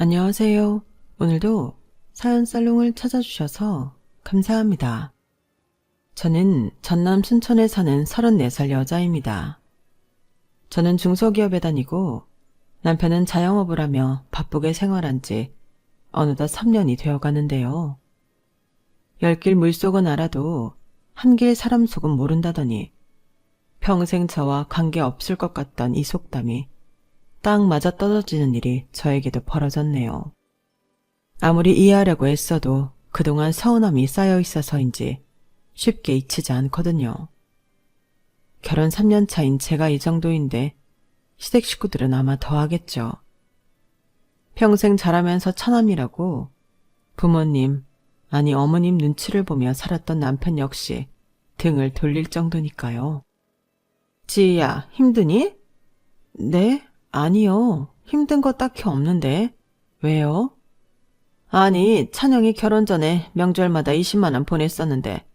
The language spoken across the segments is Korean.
안녕하세요. 오늘도 사연 살롱을 찾아주셔서 감사합니다. 저는 전남 순천에 사는 34살 여자입니다. 저는 중소기업에 다니고 남편은 자영업을 하며 바쁘게 생활한 지 어느덧 3년이 되어 가는데요. 열길 물속은 알아도 한길 사람 속은 모른다더니 평생 저와 관계 없을 것 같던 이 속담이 딱 맞아 떨어지는 일이 저에게도 벌어졌네요. 아무리 이해하려고 애써도 그동안 서운함이 쌓여 있어서인지 쉽게 잊히지 않거든요. 결혼 3년 차인 제가 이 정도인데 시댁 식구들은 아마 더 하겠죠. 평생 자라면서 처남이라고 부모님, 아니 어머님 눈치를 보며 살았던 남편 역시 등을 돌릴 정도니까요. 지희야, 힘드니? 네? 아니요. 힘든 거 딱히 없는데. 왜요? 아니, 찬영이 결혼 전에 명절마다 20만 원 보냈었는데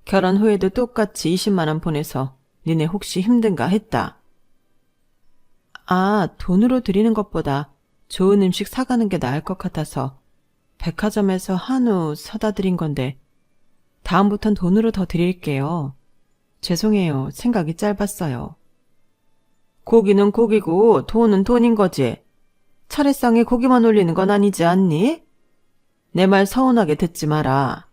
결혼 후에도 똑같이 20만 원 보내서 니네 혹시 힘든가 했다. 아, 돈으로 드리는 것보다 좋은 음식 사가는 게 나을 것 같아서 백화점에서 한우 사다 드린 건데 다음부턴 돈으로 더 드릴게요. 죄송해요. 생각이 짧았어요. 고기는 고기고 돈은 돈인 거지. 차례상에 고기만 올리는 건 아니지 않니? 내 말 서운하게 듣지 마라.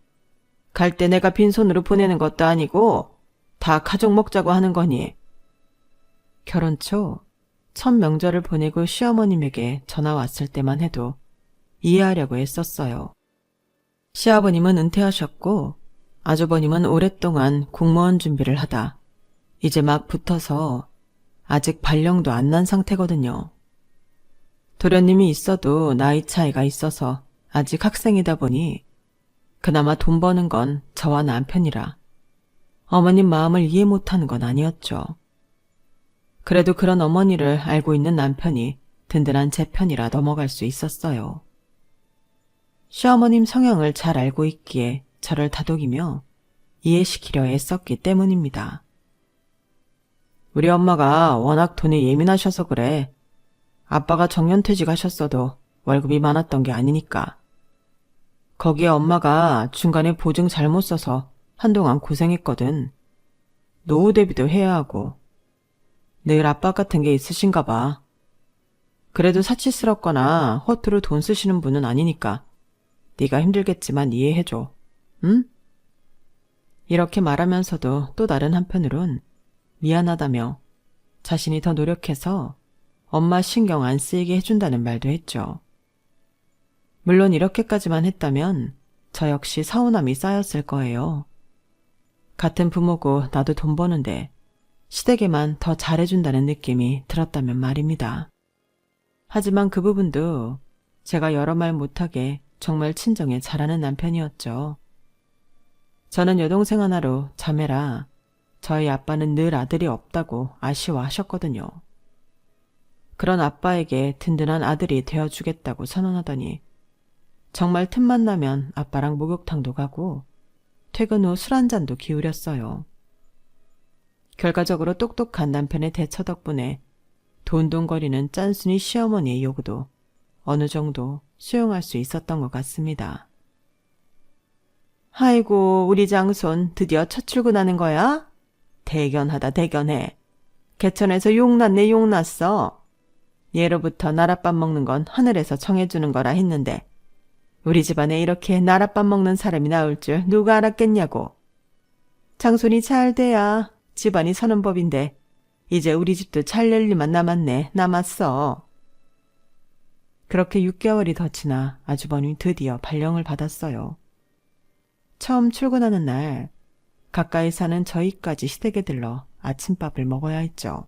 갈 때 내가 빈손으로 보내는 것도 아니고 다 가족 먹자고 하는 거니. 결혼 초 첫 명절을 보내고 시어머님에게 전화 왔을 때만 해도 이해하려고 애썼어요. 시아버님은 은퇴하셨고 아주버님은 오랫동안 공무원 준비를 하다 이제 막 붙어서 아직 발령도 안 난 상태거든요. 도련님이 있어도 나이 차이가 있어서 아직 학생이다 보니 그나마 돈 버는 건 저와 남편이라 어머님 마음을 이해 못하는 건 아니었죠. 그래도 그런 어머니를 알고 있는 남편이 든든한 제 편이라 넘어갈 수 있었어요. 시어머님 성향을 잘 알고 있기에 저를 다독이며 이해시키려 애썼기 때문입니다. 우리 엄마가 워낙 돈에 예민하셔서 그래. 아빠가 정년퇴직 하셨어도 월급이 많았던 게 아니니까. 거기에 엄마가 중간에 보증 잘못 써서 한동안 고생했거든. 노후 대비도 해야 하고. 늘 압박 같은 게 있으신가 봐. 그래도 사치스럽거나 허투루 돈 쓰시는 분은 아니니까 네가 힘들겠지만 이해해줘. 응? 이렇게 말하면서도 또 다른 한편으론 미안하다며 자신이 더 노력해서 엄마 신경 안 쓰이게 해준다는 말도 했죠. 물론 이렇게까지만 했다면 저 역시 서운함이 쌓였을 거예요. 같은 부모고 나도 돈 버는데 시댁에만 더 잘해준다는 느낌이 들었다면 말입니다. 하지만 그 부분도 제가 여러 말 못하게 정말 친정에 잘하는 남편이었죠. 저는 여동생 하나로 자매라 저희 아빠는 늘 아들이 없다고 아쉬워하셨거든요. 그런 아빠에게 든든한 아들이 되어주겠다고 선언하더니 정말 틈만 나면 아빠랑 목욕탕도 가고 퇴근 후 술 한 잔도 기울였어요. 결과적으로 똑똑한 남편의 대처 덕분에 돈돈거리는 짠순이 시어머니의 요구도 어느 정도 수용할 수 있었던 것 같습니다. 아이고, 우리 장손 드디어 첫 출근하는 거야? 대견하다 대견해. 개천에서 용났네 용났어. 예로부터 나랏밥 먹는 건 하늘에서 정해주는 거라 했는데 우리 집안에 이렇게 나랏밥 먹는 사람이 나올 줄 누가 알았겠냐고. 장손이 잘 돼야 집안이 서는 법인데 이제 우리 집도 잘 될 일만 남았어. 그렇게 6개월이 더 지나 아주버님이 드디어 발령을 받았어요. 처음 출근하는 날 가까이 사는 저희까지 시댁에 들러 아침밥을 먹어야 했죠.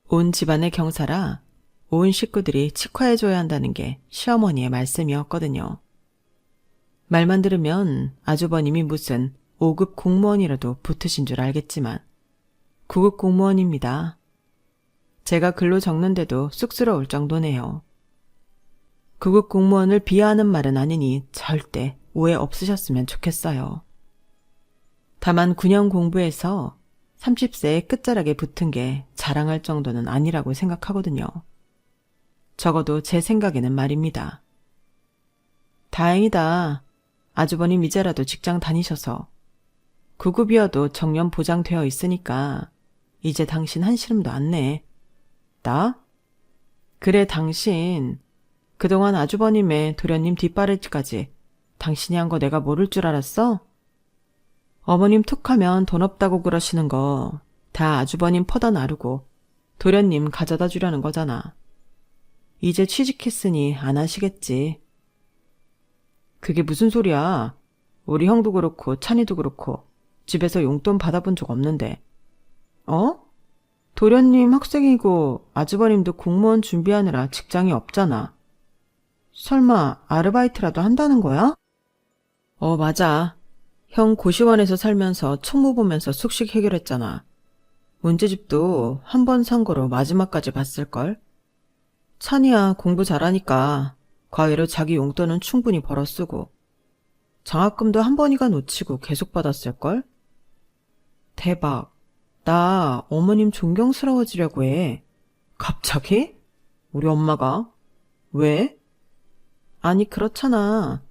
온 집안의 경사라 온 식구들이 치과해줘야 한다는 게 시어머니의 말씀이었거든요. 말만 들으면 아주버님이 무슨 5급 공무원이라도 붙으신 줄 알겠지만 9급 공무원입니다. 제가 글로 적는데도 쑥스러울 정도네요. 9급 공무원을 비하하는 말은 아니니 절대 오해 없으셨으면 좋겠어요. 다만 9년 공부해서 30세의 끝자락에 붙은 게 자랑할 정도는 아니라고 생각하거든요. 적어도 제 생각에는 말입니다. 다행이다. 아주버님 이제라도 직장 다니셔서. 구급이어도 정년 보장되어 있으니까 이제 당신 한시름도 안 내. 나? 그래, 당신. 그동안 아주버님의 도련님 뒷바라지까지 당신이 한 거 내가 모를 줄 알았어? 어머님 툭하면 돈 없다고 그러시는 거 다 아주버님 퍼다 나르고 도련님 가져다 주려는 거잖아. 이제 취직했으니 안 하시겠지. 그게 무슨 소리야. 우리 형도 그렇고 찬이도 그렇고 집에서 용돈 받아본 적 없는데. 어? 도련님 학생이고 아주버님도 공무원 준비하느라 직장이 없잖아. 설마 아르바이트라도 한다는 거야? 맞아. 형 고시원에서 살면서 총무 보면서 숙식 해결했잖아. 문제집도 한 번 산 거로 마지막까지 봤을걸? 찬이야 공부 잘하니까 과외로 자기 용돈은 충분히 벌어 쓰고 장학금도 한 번이가 놓치고 계속 받았을걸? 대박. 나 어머님 존경스러워지려고 해. 갑자기? 우리 엄마가? 왜? 아니 그렇잖아.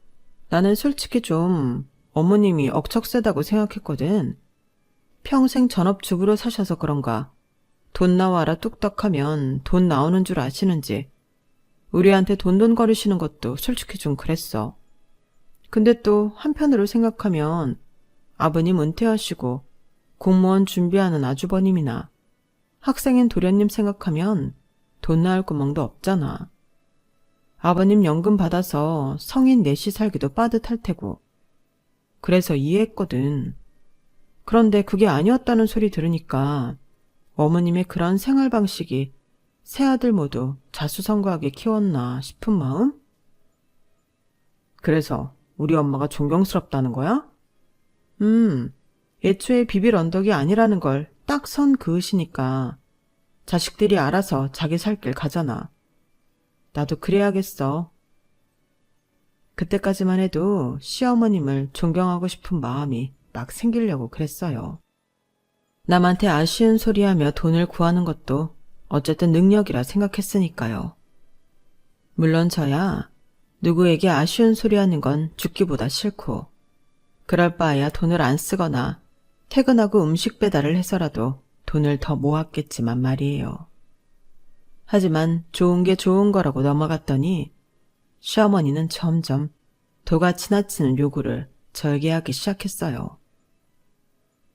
나는 솔직히 좀 어머님이 억척세다고 생각했거든. 평생 전업주부로 사셔서 그런가. 돈 나와라 뚝딱하면 돈 나오는 줄 아시는지 우리한테 돈돈거리시는 것도 솔직히 좀 그랬어. 근데 또 한편으로 생각하면 아버님 은퇴하시고 공무원 준비하는 아주버님이나 학생인 도련님 생각하면 돈 나올 구멍도 없잖아. 아버님 연금 받아서 성인 넷이 살기도 빠듯할 테고. 그래서 이해했거든. 그런데 그게 아니었다는 소리 들으니까 어머님의 그런 생활 방식이 새아들 모두 자수성가하게 키웠나 싶은 마음? 그래서 우리 엄마가 존경스럽다는 거야? 애초에 비빌 언덕이 아니라는 걸 딱 선 그으시니까 자식들이 알아서 자기 살 길 가잖아. 나도 그래야겠어. 그때까지만 해도 시어머님을 존경하고 싶은 마음이 막 생기려고 그랬어요. 남한테 아쉬운 소리하며 돈을 구하는 것도 어쨌든 능력이라 생각했으니까요. 물론 저야 누구에게 아쉬운 소리하는 건 죽기보다 싫고 그럴 바에야 돈을 안 쓰거나 퇴근하고 음식 배달을 해서라도 돈을 더 모았겠지만 말이에요. 하지만 좋은 게 좋은 거라고 넘어갔더니 시어머니는 점점 도가 지나치는 요구를 저에게 하기 시작했어요.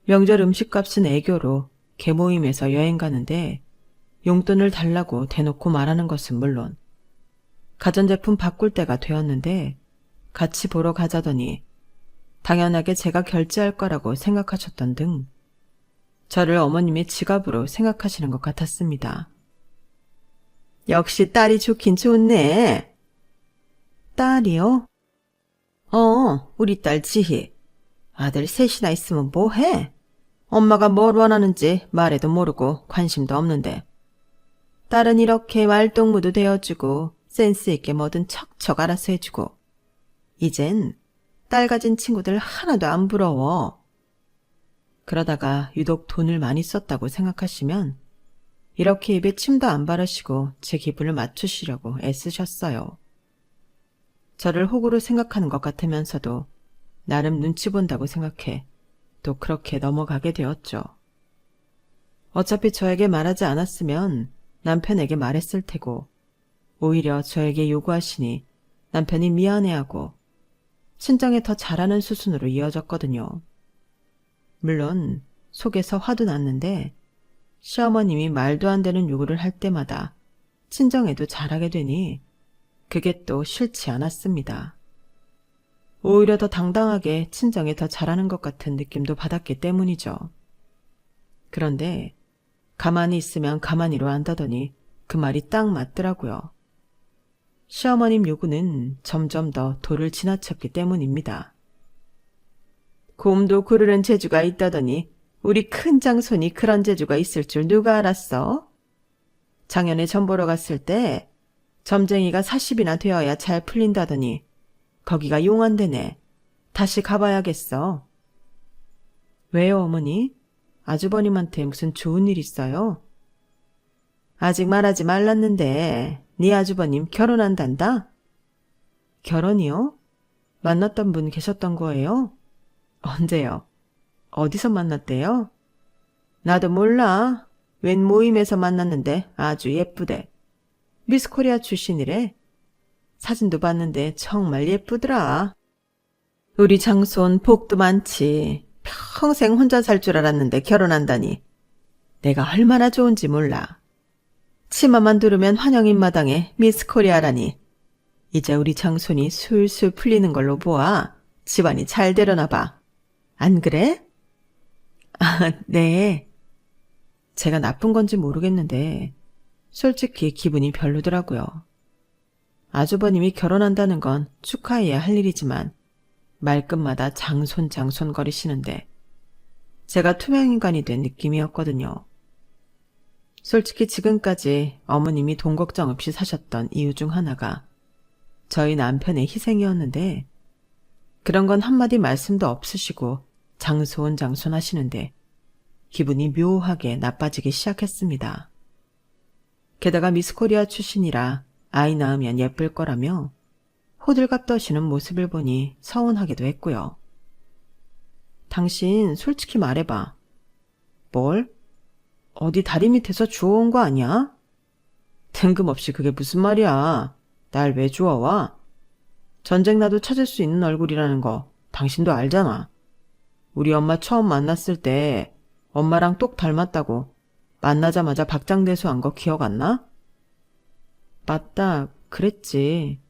명절 음식값은 애교로 개모임에서 여행 가는데 용돈을 달라고 대놓고 말하는 것은 물론 가전제품 바꿀 때가 되었는데 같이 보러 가자더니 당연하게 제가 결제할 거라고 생각하셨던 등 저를 어머님의 지갑으로 생각하시는 것 같았습니다. 역시 딸이 좋긴 좋네. 딸이요? 우리 딸 지희. 아들 셋이나 있으면 뭐해? 엄마가 뭘 원하는지 말해도 모르고 관심도 없는데. 딸은 이렇게 말동무도 되어주고 센스 있게 뭐든 척척 알아서 해주고. 이젠 딸 가진 친구들 하나도 안 부러워. 그러다가 유독 돈을 많이 썼다고 생각하시면 이렇게 입에 침도 안 바르시고 제 기분을 맞추시려고 애쓰셨어요. 저를 호구로 생각하는 것 같으면서도 나름 눈치 본다고 생각해 또 그렇게 넘어가게 되었죠. 어차피 저에게 말하지 않았으면 남편에게 말했을 테고 오히려 저에게 요구하시니 남편이 미안해하고 친정에 더 잘하는 수순으로 이어졌거든요. 물론 속에서 화도 났는데 시어머님이 말도 안 되는 요구를 할 때마다 친정에도 잘하게 되니 그게 또 싫지 않았습니다. 오히려 더 당당하게 친정에 더 잘하는 것 같은 느낌도 받았기 때문이죠. 그런데 가만히 있으면 가만히로 안다더니 그 말이 딱 맞더라고요. 시어머님 요구는 점점 더 도를 지나쳤기 때문입니다. 곰도 구르는 재주가 있다더니 우리 큰 장손이 그런 재주가 있을 줄 누가 알았어? 작년에 점 보러 갔을 때 점쟁이가 40이나 되어야 잘 풀린다더니 거기가 용안되네. 다시 가봐야겠어. 왜요, 어머니? 아주버님한테 무슨 좋은 일 있어요? 아직 말하지 말랐는데 네 아주버님 결혼한단다? 결혼이요? 만났던 분 계셨던 거예요? 언제요? 어디서 만났대요? 나도 몰라. 웬 모임에서 만났는데 아주 예쁘대. 미스코리아 출신이래. 사진도 봤는데 정말 예쁘더라. 우리 장손 복도 많지. 평생 혼자 살 줄 알았는데 결혼한다니. 내가 얼마나 좋은지 몰라. 치마만 두르면 환영인 마당에 미스코리아라니. 이제 우리 장손이 술술 풀리는 걸로 보아. 집안이 잘 되려나 봐. 안 그래? 아, 네. 제가 나쁜 건지 모르겠는데 솔직히 기분이 별로더라고요. 아주버님이 결혼한다는 건 축하해야 할 일이지만 말끝마다 장손 거리시는데 제가 투명인간이 된 느낌이었거든요. 솔직히 지금까지 어머님이 돈 걱정 없이 사셨던 이유 중 하나가 저희 남편의 희생이었는데 그런 건 한마디 말씀도 없으시고 장손 하시는데 기분이 묘하게 나빠지기 시작했습니다. 게다가 미스코리아 출신이라 아이 낳으면 예쁠 거라며 호들갑 떠시는 모습을 보니 서운하기도 했고요. 당신 솔직히 말해봐. 뭘? 어디 다리 밑에서 주워온 거 아니야? 뜬금없이 그게 무슨 말이야. 날 왜 주워와? 전쟁 나도 찾을 수 있는 얼굴이라는 거 당신도 알잖아. 우리 엄마 처음 만났을 때 엄마랑 똑 닮았다고 만나자마자 박장대소한 거 기억 안 나? 맞다, 그랬지.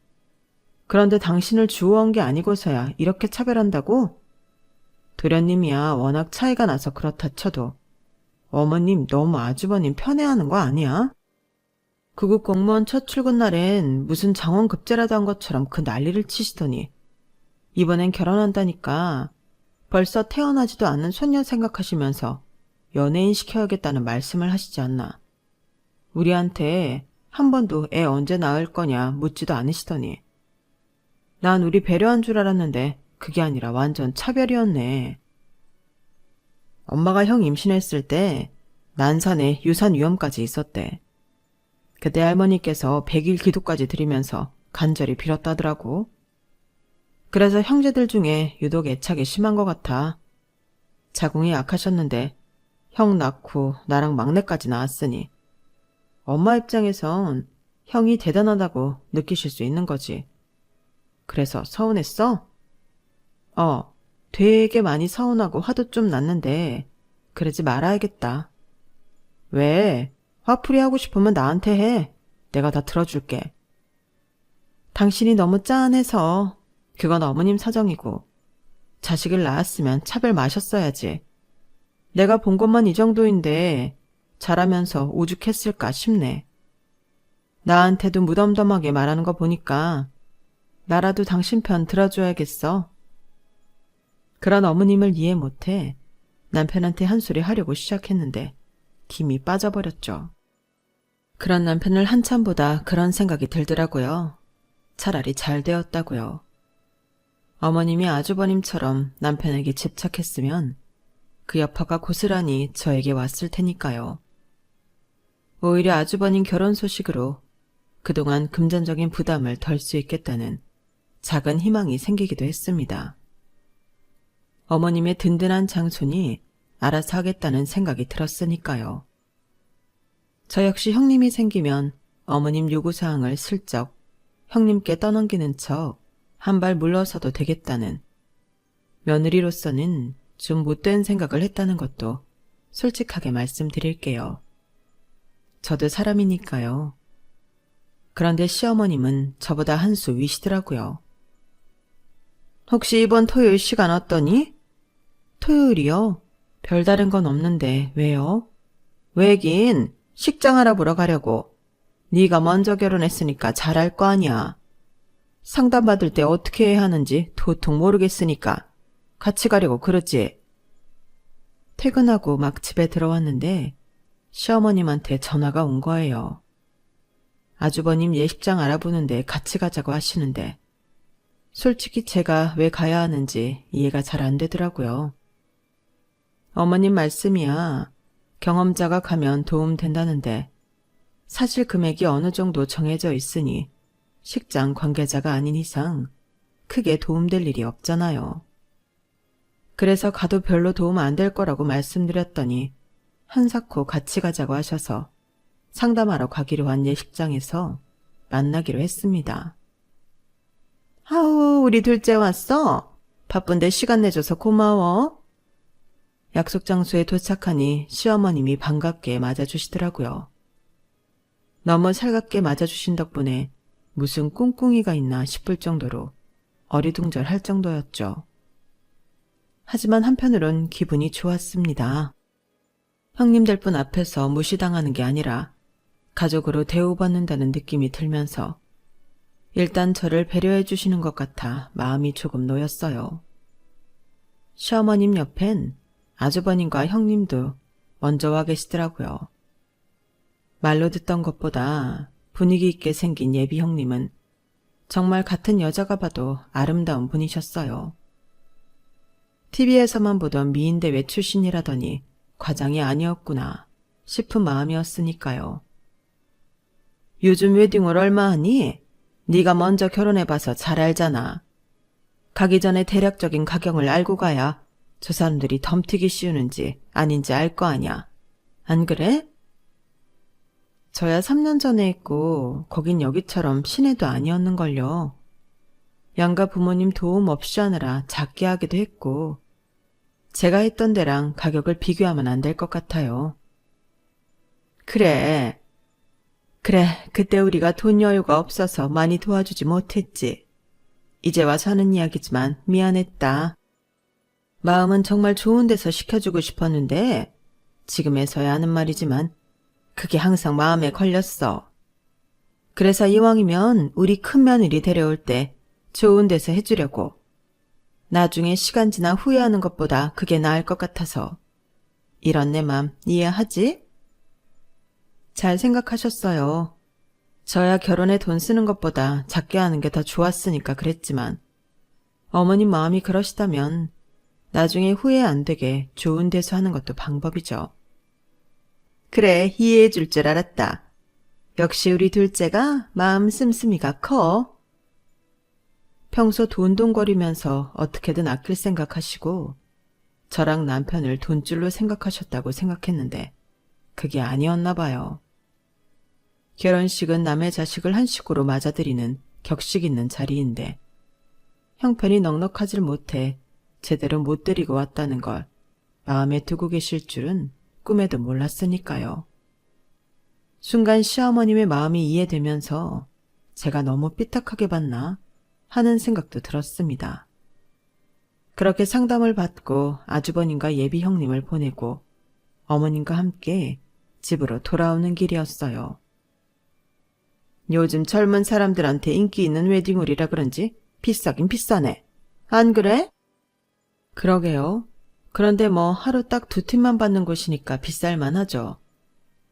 그런데 당신을 주워온 게 아니고서야 이렇게 차별한다고? 도련님이야 워낙 차이가 나서 그렇다 쳐도 어머님 너무 아주버님 편애하는 거 아니야? 구급 공무원 첫 출근 날엔 무슨 장원급제라도 한 것처럼 그 난리를 치시더니 이번엔 결혼한다니까 벌써 태어나지도 않은 손녀 생각하시면서 연예인 시켜야겠다는 말씀을 하시지 않나. 우리한테 한 번도 애 언제 낳을 거냐 묻지도 않으시더니 난 우리 배려한 줄 알았는데 그게 아니라 완전 차별이었네. 엄마가 형 임신했을 때 난산에 유산 위험까지 있었대. 그때 할머니께서 100일 기도까지 드리면서 간절히 빌었다더라고. 그래서 형제들 중에 유독 애착이 심한 것 같아. 자궁이 약하셨는데 형 낳고 나랑 막내까지 낳았으니 엄마 입장에선 형이 대단하다고 느끼실 수 있는 거지. 그래서 서운했어? 되게 많이 서운하고 화도 좀 났는데 그러지 말아야겠다. 왜? 화풀이 하고 싶으면 나한테 해. 내가 다 들어줄게. 당신이 너무 짠해서 그건 어머님 사정이고 자식을 낳았으면 차별 마셨어야지. 내가 본 것만 이 정도인데 잘하면서 오죽했을까 싶네. 나한테도 무덤덤하게 말하는 거 보니까 나라도 당신 편 들어줘야겠어. 그런 어머님을 이해 못해 남편한테 한 소리 하려고 시작했는데 김이 빠져버렸죠. 그런 남편을 한참 보다 그런 생각이 들더라고요. 차라리 잘 되었다고요. 어머님이 아주버님처럼 남편에게 집착했으면 그 여파가 고스란히 저에게 왔을 테니까요. 오히려 아주버님 결혼 소식으로 그동안 금전적인 부담을 덜 수 있겠다는 작은 희망이 생기기도 했습니다. 어머님의 든든한 장손이 알아서 하겠다는 생각이 들었으니까요. 저 역시 형님이 생기면 어머님 요구사항을 슬쩍 형님께 떠넘기는 척 한 발 물러서도 되겠다는 며느리로서는 좀 못된 생각을 했다는 것도 솔직하게 말씀드릴게요. 저도 사람이니까요. 그런데 시어머님은 저보다 한 수 위시더라고요. 혹시 이번 토요일 시간 어떠니? 토요일이요? 별다른 건 없는데 왜요? 왜긴 식장 알아보러 가려고. 네가 먼저 결혼했으니까 잘할 거 아니야. 상담받을 때 어떻게 해야 하는지 도통 모르겠으니까 같이 가려고 그러지. 퇴근하고 막 집에 들어왔는데 시어머님한테 전화가 온 거예요. 아주버님 예식장 알아보는데 같이 가자고 하시는데 솔직히 제가 왜 가야 하는지 이해가 잘 안 되더라고요. 어머님 말씀이야. 경험자가 가면 도움 된다는데 사실 금액이 어느 정도 정해져 있으니 식장 관계자가 아닌 이상 크게 도움될 일이 없잖아요. 그래서 가도 별로 도움 안 될 거라고 말씀드렸더니 한사코 같이 가자고 하셔서 상담하러 가기로 한 예식장에서 만나기로 했습니다. 아우, 우리 둘째 왔어? 바쁜데 시간 내줘서 고마워. 약속 장소에 도착하니 시어머님이 반갑게 맞아주시더라고요. 너무 살갑게 맞아주신 덕분에 무슨 꿍꿍이가 있나 싶을 정도로 어리둥절할 정도였죠. 하지만 한편으론 기분이 좋았습니다. 형님들 분 앞에서 무시당하는 게 아니라 가족으로 대우받는다는 느낌이 들면서 일단 저를 배려해 주시는 것 같아 마음이 조금 놓였어요. 시어머님 옆엔 아주버님과 형님도 먼저 와 계시더라고요. 말로 듣던 것보다 분위기 있게 생긴 예비 형님은 정말 같은 여자가 봐도 아름다운 분이셨어요. TV에서만 보던 미인대회 출신이라더니 과장이 아니었구나 싶은 마음이었으니까요. 요즘 웨딩홀 얼마 하니? 네가 먼저 결혼해봐서 잘 알잖아. 가기 전에 대략적인 가격을 알고 가야 저 사람들이 덤튀기 씌우는지 아닌지 알 거 아냐. 안 그래? 저야 3년 전에 했고 거긴 여기처럼 시내도 아니었는걸요. 양가 부모님 도움 없이 하느라 작게 하기도 했고 제가 했던 데랑 가격을 비교하면 안 될 것 같아요. 그래, 그때 우리가 돈 여유가 없어서 많이 도와주지 못했지. 이제 와서 하는 이야기지만 미안했다. 마음은 정말 좋은 데서 시켜주고 싶었는데 지금에서야 하는 말이지만 그게 항상 마음에 걸렸어. 그래서 이왕이면 우리 큰 며느리 데려올 때 좋은 데서 해주려고. 나중에 시간 지나 후회하는 것보다 그게 나을 것 같아서. 이런 내 맘 이해하지? 잘 생각하셨어요. 저야 결혼에 돈 쓰는 것보다 작게 하는 게 더 좋았으니까 그랬지만 어머님 마음이 그러시다면 나중에 후회 안 되게 좋은 데서 하는 것도 방법이죠. 그래, 이해해 줄 줄 알았다. 역시 우리 둘째가 마음 씀씀이가 커. 평소 돈돈거리면서 어떻게든 아낄 생각하시고 저랑 남편을 돈줄로 생각하셨다고 생각했는데 그게 아니었나 봐요. 결혼식은 남의 자식을 한식으로 맞아들이는 격식 있는 자리인데 형편이 넉넉하질 못해 제대로 못 데리고 왔다는 걸 마음에 두고 계실 줄은 꿈에도 몰랐으니까요. 순간 시어머님의 마음이 이해되면서 제가 너무 삐딱하게 봤나 하는 생각도 들었습니다. 그렇게 상담을 받고 아주버님과 예비 형님을 보내고 어머님과 함께 집으로 돌아오는 길이었어요. 요즘 젊은 사람들한테 인기 있는 웨딩홀이라 그런지 비싸긴 비싸네. 안 그래? 그러게요. 그런데 뭐 하루 딱 2팀만 받는 곳이니까 비쌀만 하죠.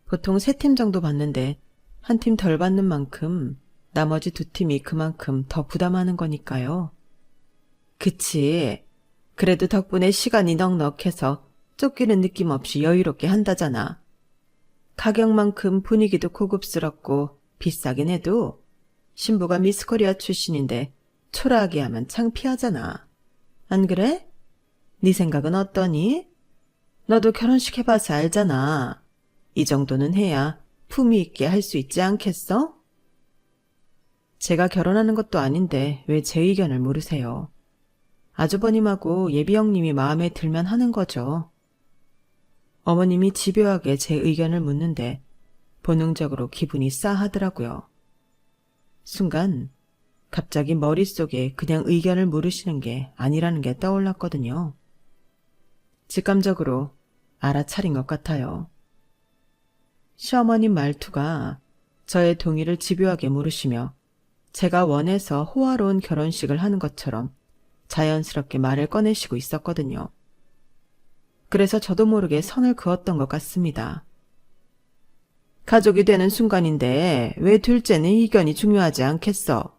보통 3팀 정도 받는데 한 팀 덜 받는 만큼 나머지 2팀이 그만큼 더 부담하는 거니까요. 그치. 그래도 덕분에 시간이 넉넉해서 쫓기는 느낌 없이 여유롭게 한다잖아. 가격만큼 분위기도 고급스럽고 비싸긴 해도 신부가 미스코리아 출신인데 초라하게 하면 창피하잖아. 안 그래? 네 생각은 어떠니? 너도 결혼식 해봐서 알잖아. 이 정도는 해야 품위 있게 할 수 있지 않겠어? 제가 결혼하는 것도 아닌데 왜 제 의견을 물으세요? 아주버님하고 예비 형님이 마음에 들면 하는 거죠. 어머님이 집요하게 제 의견을 묻는데 본능적으로 기분이 싸하더라고요. 순간 갑자기 머릿속에 그냥 의견을 물으시는 게 아니라는 게 떠올랐거든요. 직감적으로 알아차린 것 같아요. 시어머님 말투가 저의 동의를 집요하게 물으시며 제가 원해서 호화로운 결혼식을 하는 것처럼 자연스럽게 말을 꺼내시고 있었거든요. 그래서 저도 모르게 선을 그었던 것 같습니다. 가족이 되는 순간인데 왜 둘째는 의견이 중요하지 않겠어?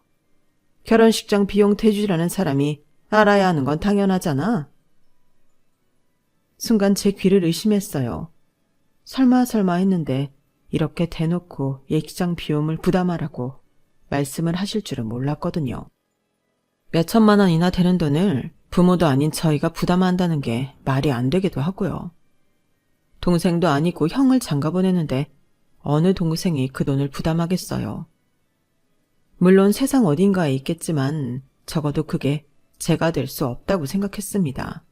결혼식장 비용 대주라는 사람이 알아야 하는 건 당연하잖아. 순간 제 귀를 의심했어요. 설마 했는데 이렇게 대놓고 예식장 비용을 부담하라고 말씀을 하실 줄은 몰랐거든요. 몇천만 원이나 되는 돈을 부모도 아닌 저희가 부담한다는 게 말이 안 되기도 하고요. 동생도 아니고 형을 장가 보내는데 어느 동생이 그 돈을 부담하겠어요. 물론 세상 어딘가에 있겠지만 적어도 그게 제가 될 수 없다고 생각했습니다.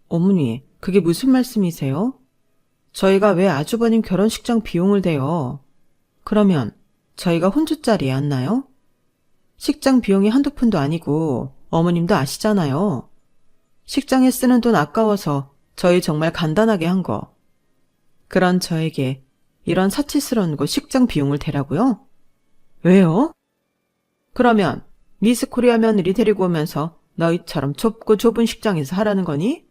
어머니, 그게 무슨 말씀이세요? 저희가 왜 아주버님 결혼식장 비용을 대요? 그러면 저희가 혼주짜리에 앉나요? 식장 비용이 한두 푼도 아니고 어머님도 아시잖아요. 식장에 쓰는 돈 아까워서 저희 정말 간단하게 한 거. 그런 저에게 이런 사치스러운 거 식장 비용을 대라고요? 왜요? 그러면 미스 코리아 며느리 데리고 오면서 너희처럼 좁고 좁은 식장에서 하라는 거니?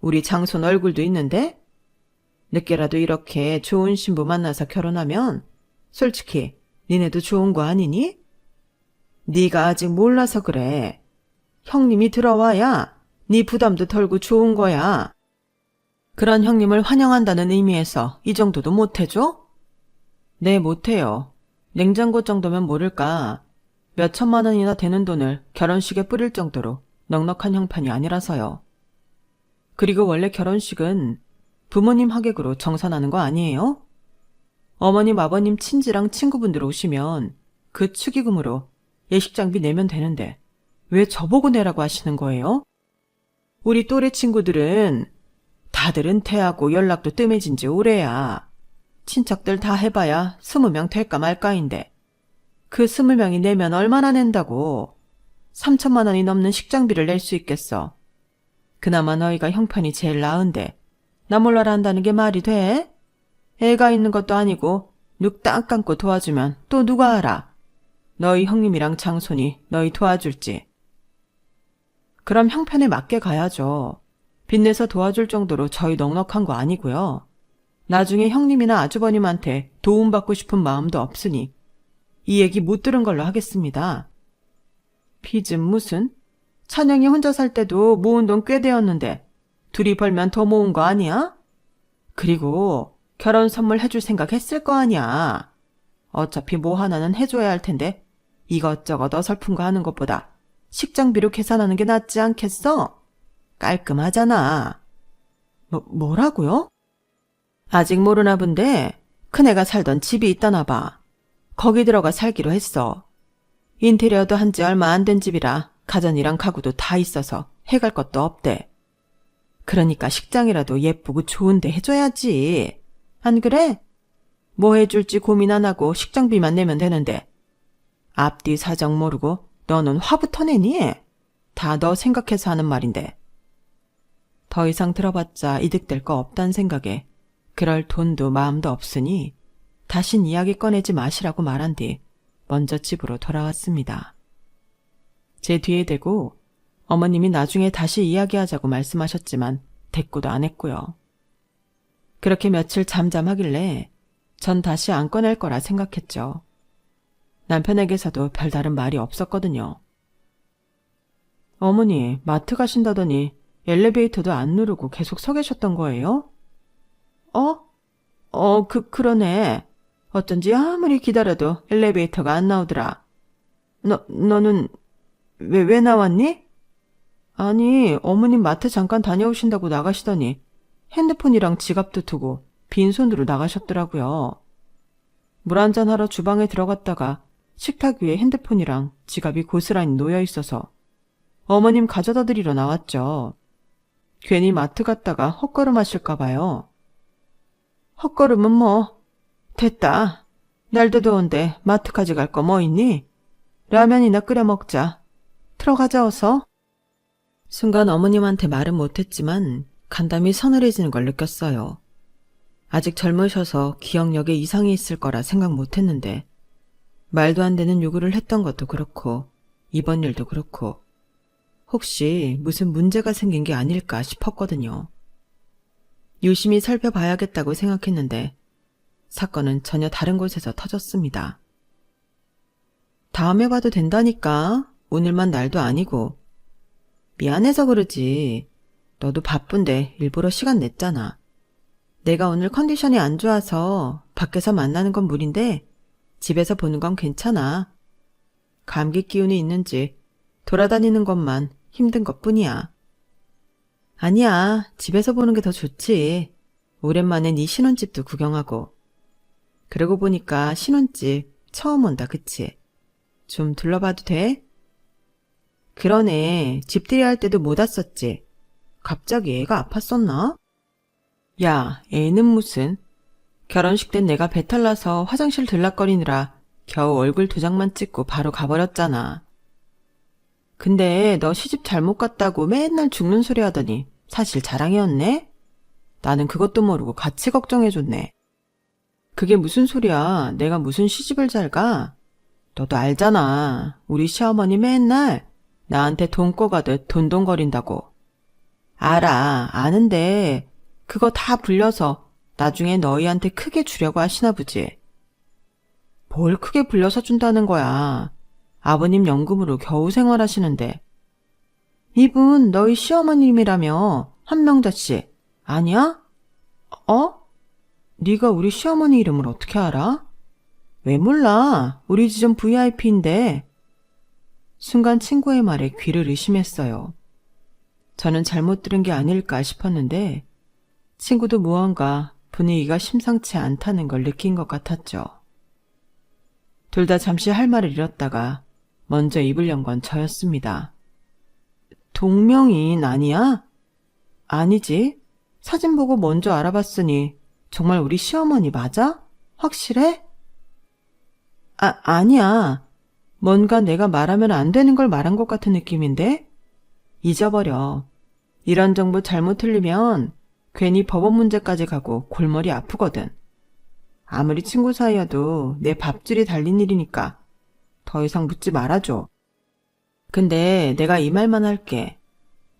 우리 장손 얼굴도 있는데? 늦게라도 이렇게 좋은 신부 만나서 결혼하면 솔직히 니네도 좋은 거 아니니? 네가 아직 몰라서 그래. 형님이 들어와야 네 부담도 덜고 좋은 거야. 그런 형님을 환영한다는 의미에서 이 정도도 못해줘? 네, 못해요. 냉장고 정도면 모를까. 몇 천만 원이나 되는 돈을 결혼식에 뿌릴 정도로 넉넉한 형편이 아니라서요. 그리고 원래 결혼식은 부모님 하객으로 정산하는 거 아니에요? 어머님, 아버님, 친지랑 친구분들 오시면 그 축의금으로 예식장비 내면 되는데 왜 저보고 내라고 하시는 거예요? 우리 또래 친구들은 다들 은퇴하고 연락도 뜸해진 지 오래야. 친척들 다 해봐야 20명 될까 말까인데 그 20명이 내면 얼마나 낸다고. 3천만 원이 넘는 식장비를 낼 수 있겠어. 그나마 너희가 형편이 제일 나은데 나 몰라라 한다는 게 말이 돼? 애가 있는 것도 아니고 눅 딱 감고 도와주면 또 누가 알아? 너희 형님이랑 장손이 너희 도와줄지. 그럼 형편에 맞게 가야죠. 빚내서 도와줄 정도로 저희 넉넉한 거 아니고요. 나중에 형님이나 아주버님한테 도움받고 싶은 마음도 없으니 이 얘기 못 들은 걸로 하겠습니다. 빚은 무슨? 찬영이 혼자 살 때도 모은 돈 꽤 되었는데 둘이 벌면 더 모은 거 아니야? 그리고 결혼 선물 해줄 생각 했을 거 아니야. 어차피 뭐 하나는 해줘야 할 텐데 이것저것 어설픈 거 하는 것보다 식장비로 계산하는 게 낫지 않겠어? 깔끔하잖아. 뭐라고요? 아직 모르나 본데 큰애가 살던 집이 있다나 봐. 거기 들어가 살기로 했어. 인테리어도 한 지 얼마 안 된 집이라 가전이랑 가구도 다 있어서 해갈 것도 없대. 그러니까 식장이라도 예쁘고 좋은데 해줘야지. 안 그래? 뭐 해줄지 고민 안 하고 식장비만 내면 되는데 앞뒤 사정 모르고 너는 화부터 내니? 다 너 생각해서 하는 말인데. 더 이상 들어봤자 이득될 거 없단 생각에 그럴 돈도 마음도 없으니 다신 이야기 꺼내지 마시라고 말한 뒤 먼저 집으로 돌아왔습니다. 제 뒤에 대고 어머님이 나중에 다시 이야기하자고 말씀하셨지만 대꾸도 안 했고요. 그렇게 며칠 잠잠하길래 전 다시 안 꺼낼 거라 생각했죠. 남편에게서도 별다른 말이 없었거든요. 어머니, 마트 가신다더니 엘리베이터도 안 누르고 계속 서 계셨던 거예요? 그러네. 어쩐지 아무리 기다려도 엘리베이터가 안 나오더라. 너는 왜 나왔니? 아니, 어머님 마트 잠깐 다녀오신다고 나가시더니 핸드폰이랑 지갑도 두고 빈손으로 나가셨더라고요. 물 한잔 하러 주방에 들어갔다가 식탁 위에 핸드폰이랑 지갑이 고스란히 놓여 있어서 어머님 가져다 드리러 나왔죠. 괜히 마트 갔다가 헛걸음 하실까 봐요. 헛걸음은 뭐 됐다. 날도 더운데 마트까지 갈 거 뭐 있니? 라면이나 끓여 먹자. 들어가자 어서. 순간 어머님한테 말은 못했지만 간담이 서늘해지는 걸 느꼈어요. 아직 젊으셔서 기억력에 이상이 있을 거라 생각 못했는데 말도 안 되는 요구를 했던 것도 그렇고 이번 일도 그렇고 혹시 무슨 문제가 생긴 게 아닐까 싶었거든요. 유심히 살펴봐야겠다고 생각했는데 사건은 전혀 다른 곳에서 터졌습니다. 다음에 봐도 된다니까. 오늘만 날도 아니고. 미안해서 그러지. 너도 바쁜데 일부러 시간 냈잖아. 내가 오늘 컨디션이 안 좋아서 밖에서 만나는 건 무리인데 집에서 보는 건 괜찮아. 감기 기운이 있는지 돌아다니는 것만 힘든 것뿐이야. 아니야, 집에서 보는 게 더 좋지. 오랜만에 네 신혼집도 구경하고. 그러고 보니까 신혼집 처음 온다, 그치? 좀 둘러봐도 돼? 그러네, 집들이 할 때도 못 왔었지. 갑자기 애가 아팠었나? 야, 애는 무슨. 결혼식 땐 내가 배탈 나서 화장실 들락거리느라 겨우 얼굴 2장만 찍고 바로 가버렸잖아. 근데 너 시집 잘못 갔다고 맨날 죽는 소리 하더니 사실 자랑이었네? 나는 그것도 모르고 같이 걱정해줬네. 그게 무슨 소리야. 내가 무슨 시집을 잘 가? 너도 알잖아. 우리 시어머니 맨날 나한테 돈 꿔가듯 돈돈거린다고. 알아, 아는데 그거 다 불려서 나중에 너희한테 크게 주려고 하시나 보지. 뭘 크게 불려서 준다는 거야. 아버님 연금으로 겨우 생활하시는데. 이분 너희 시어머님이라며, 한명자 씨. 아니야? 어? 네가 우리 시어머니 이름을 어떻게 알아? 왜 몰라? 우리 지점 VIP인데. 순간 친구의 말에 귀를 의심했어요. 저는 잘못 들은 게 아닐까 싶었는데 친구도 무언가 분위기가 심상치 않다는 걸 느낀 것 같았죠. 둘 다 잠시 할 말을 잃었다가 먼저 입을 연 건 저였습니다. 동명이인 아니야? 아니지. 사진 보고 먼저 알아봤으니 정말 우리 시어머니 맞아? 확실해? 아니야. 뭔가 내가 말하면 안 되는 걸 말한 것 같은 느낌인데? 잊어버려. 이런 정보 잘못 틀리면 괜히 법원 문제까지 가고 골머리 아프거든. 아무리 친구 사이여도 내 밥줄이 달린 일이니까 더 이상 묻지 말아줘. 근데 내가 이 말만 할게.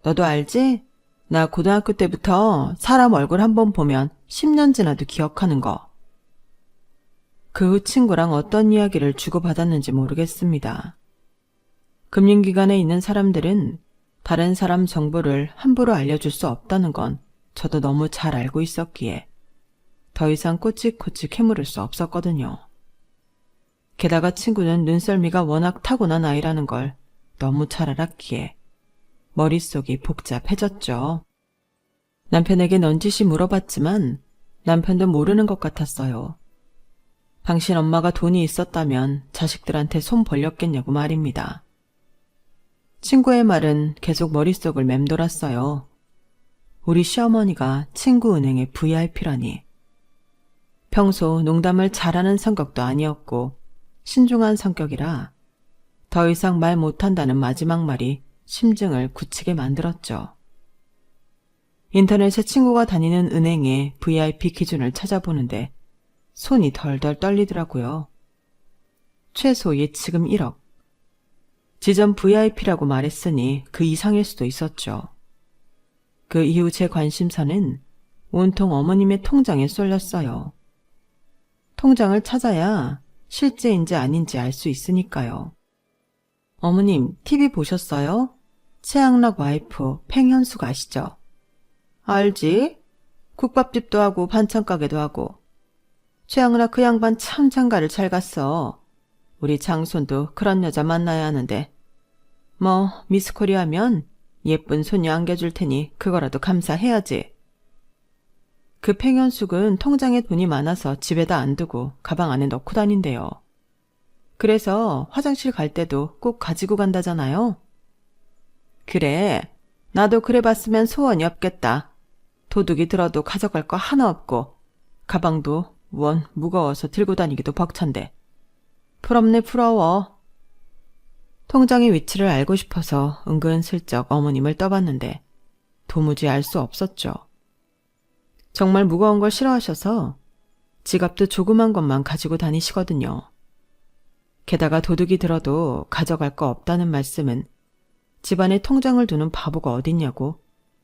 너도 알지? 나 고등학교 때부터 사람 얼굴 한번 보면 10년 지나도 기억하는 거. 그 후 친구랑 어떤 이야기를 주고받았는지 모르겠습니다. 금융기관에 있는 사람들은 다른 사람 정보를 함부로 알려줄 수 없다는 건 저도 너무 잘 알고 있었기에 더 이상 꼬치꼬치 캐물을 수 없었거든요. 게다가 친구는 눈썰미가 워낙 타고난 아이라는 걸 너무 잘 알았기에 머릿속이 복잡해졌죠. 남편에게 넌지시 물어봤지만 남편도 모르는 것 같았어요. 당신 엄마가 돈이 있었다면 자식들한테 손 벌렸겠냐고 말입니다. 친구의 말은 계속 머릿속을 맴돌았어요. 우리 시어머니가 친구 은행의 VIP라니. 평소 농담을 잘하는 성격도 아니었고 신중한 성격이라 더 이상 말 못한다는 마지막 말이 심증을 굳히게 만들었죠. 인터넷에 친구가 다니는 은행의 VIP 기준을 찾아보는데 손이 덜덜 떨리더라고요. 최소 예치금 1억. 지점 VIP라고 말했으니 그 이상일 수도 있었죠. 그 이후 제 관심사는 온통 어머님의 통장에 쏠렸어요. 통장을 찾아야 실제인지 아닌지 알 수 있으니까요. 어머님, TV 보셨어요? 최양락 와이프 팽현숙 아시죠? 알지? 국밥집도 하고 반찬가게도 하고. 최양락 그 양반 참 장가를 잘 갔어. 우리 장손도 그런 여자 만나야 하는데. 뭐 미스코리아면 예쁜 소녀 안겨줄 테니 그거라도 감사해야지. 그 팽현숙은 통장에 돈이 많아서 집에다 안 두고 가방 안에 넣고 다닌대요. 그래서 화장실 갈 때도 꼭 가지고 간다잖아요. 그래, 나도 그래 봤으면 소원이 없겠다. 도둑이 들어도 가져갈 거 하나 없고 가방도 원 무거워서 들고 다니기도 벅찬데. 부럽네 부러워. 통장의 위치를 알고 싶어서 은근슬쩍 어머님을 떠봤는데 도무지 알 수 없었죠. 정말 무거운 걸 싫어하셔서 지갑도 조그만 것만 가지고 다니시거든요. 게다가 도둑이 들어도 가져갈 거 없다는 말씀은 집안에 통장을 두는 바보가 어딨냐고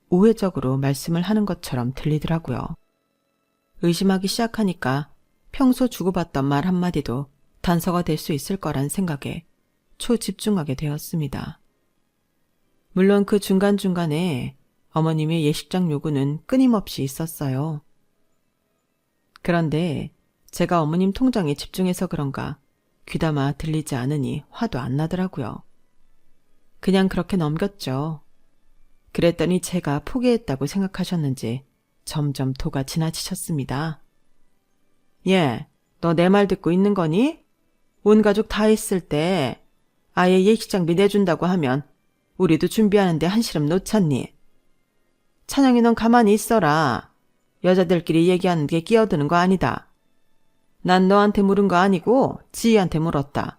우회적으로 말씀을 하는 것처럼 들리더라고요. 의심하기 시작하니까 평소 주고받던 말 한마디도 단서가 될 수 있을 거란 생각에 초집중하게 되었습니다. 물론 그 중간중간에 어머님의 예식장 요구는 끊임없이 있었어요. 그런데 제가 어머님 통장에 집중해서 그런가 귀담아 들리지 않으니 화도 안 나더라고요. 그냥 그렇게 넘겼죠. 그랬더니 제가 포기했다고 생각하셨는지 점점 도가 지나치셨습니다. 예, 너 내 말 듣고 있는 거니? 온 가족 다 있을 때 아예 예식장비 내준다고 하면 우리도 준비하는데 한시름 놓잖니. 찬영이 넌 가만히 있어라. 여자들끼리 얘기하는 게 끼어드는 거 아니다. 난 너한테 물은 거 아니고 지희한테 물었다.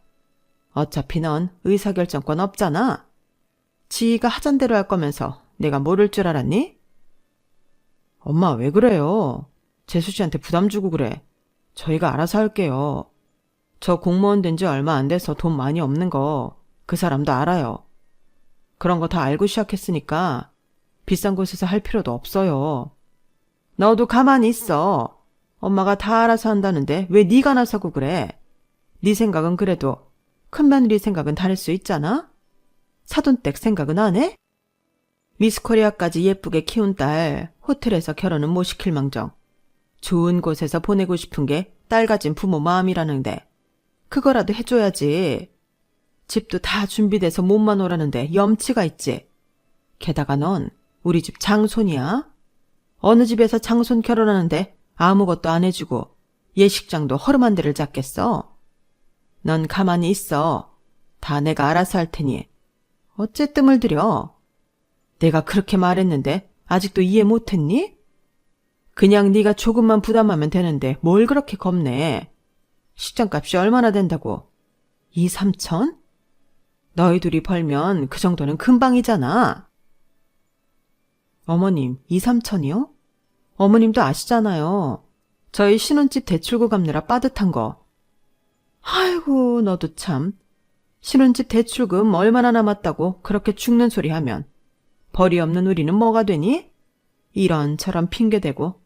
어차피 넌 의사결정권 없잖아. 지희가 하잔 대로 할 거면서 내가 모를 줄 알았니? 엄마 왜 그래요? 재수 씨한테 부담 주고 그래. 저희가 알아서 할게요. 저 공무원 된 지 얼마 안 돼서 돈 많이 없는 거 그 사람도 알아요. 그런 거 다 알고 시작했으니까 비싼 곳에서 할 필요도 없어요. 너도 가만히 있어. 엄마가 다 알아서 한다는데 왜 네가 나서고 그래? 네 생각은 그래도 큰며느리 생각은 다를 수 있잖아? 사돈댁 생각은 안 해? 미스코리아까지 예쁘게 키운 딸 호텔에서 결혼은 못 시킬 망정. 좋은 곳에서 보내고 싶은 게 딸 가진 부모 마음이라는데 그거라도 해줘야지. 집도 다 준비돼서 몸만 오라는데 염치가 있지. 게다가 넌 우리 집 장손이야. 어느 집에서 장손 결혼하는데 아무것도 안 해주고 예식장도 허름한 데를 잡겠어. 넌 가만히 있어. 다 내가 알아서 할 테니. 어째 뜸을 들여? 내가 그렇게 말했는데 아직도 이해 못했니? 그냥 네가 조금만 부담하면 되는데 뭘 그렇게 겁내. 식장값이 얼마나 된다고? 2, 3천? 너희 둘이 벌면 그 정도는 금방이잖아. 어머님, 2, 3천이요? 어머님도 아시잖아요. 저희 신혼집 대출고 갚느라 빠듯한 거. 아이고, 너도 참. 신혼집 대출금 얼마나 남았다고 그렇게 죽는 소리 하면 벌이 없는 우리는 뭐가 되니? 이런저런 핑계대고.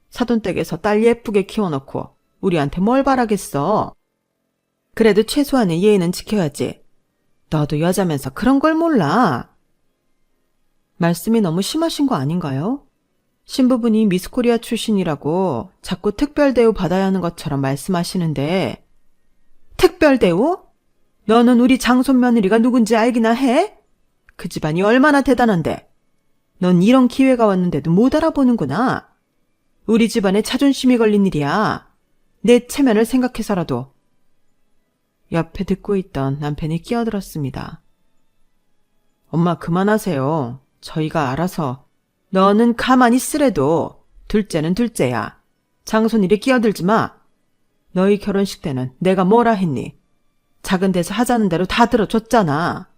사돈댁에서 딸 예쁘게 키워놓고 우리한테 뭘 바라겠어. 그래도 최소한의 예의는 지켜야지. 너도 여자면서 그런 걸 몰라. 말씀이 너무 심하신 거 아닌가요? 신부분이 미스코리아 출신이라고 자꾸 특별대우 받아야 하는 것처럼 말씀하시는데. 특별대우? 너는 우리 장손 며느리가 누군지 알기나 해? 그 집안이 얼마나 대단한데. 넌 이런 기회가 왔는데도 못 알아보는구나. 우리 집안에 자존심이 걸린 일이야. 내 체면을 생각해서라도. 옆에 듣고 있던 남편이 끼어들었습니다. 엄마 그만하세요. 저희가 알아서. 너는 가만히 있으래도 둘째는 둘째야. 장손 일에 끼어들지 마. 너희 결혼식 때는 내가 뭐라 했니? 작은 데서 하자는 대로 다 들어줬잖아.